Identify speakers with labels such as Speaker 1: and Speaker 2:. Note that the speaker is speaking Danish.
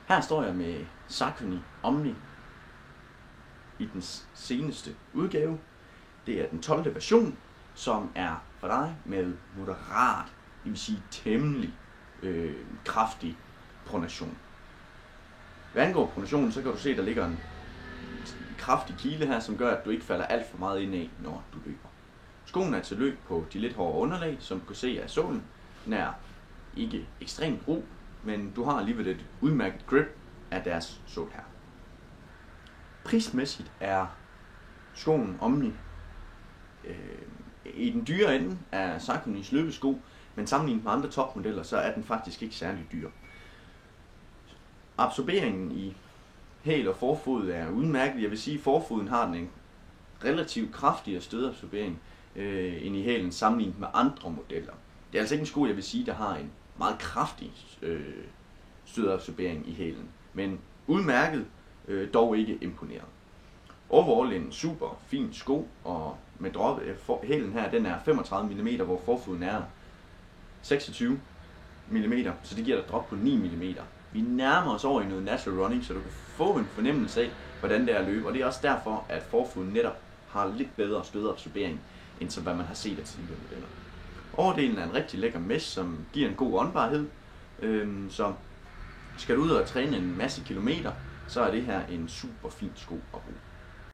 Speaker 1: Her står jeg med Saucony Omni i den seneste udgave. Det er den 12. version, som er for dig med moderat, det vil sige temmelig kraftig pronation. Hvad angår pronationen, så kan du se, at der ligger en kraftig kile her, som gør, at du ikke falder alt for meget ind i, når du løber. Skoen er til løb på de lidt hårde underlag, som du kan se af sålen. Den er ikke ekstremt ro, men du har alligevel et udmærket grip af deres sål her. Prismæssigt er skoen Omni i den dyre ende af Sauconys løbesko, men sammenlignet med andre topmodeller, så er den faktisk ikke særlig dyr. Absorberingen i hæl og forfod er udmærket. Jeg vil sige, at forfoden har den en relativt kraftigere stødabsorbering end i hælen sammenlignet med andre modeller. Det er altså ikke en sko, jeg vil sige, der har en meget kraftig stødabsorbering i hælen, men udmærket, dog ikke imponeret. Overall en super fin sko, og med hælen her, den er 35 mm, hvor forfoden er 26 mm, så det giver dig drop på 9 mm. Vi nærmer os over i noget natural running, så du kan få en fornemmelse af, hvordan det er at løbe, og det er også derfor, at forfoden netop har lidt bedre stødabsorbering, end så hvad man har set af tidligere modeller. Overdelen er en rigtig lækker mesh, som giver en god åndbarhed, så skal du ud og træne en masse kilometer, så er det her en super fin sko at bruge.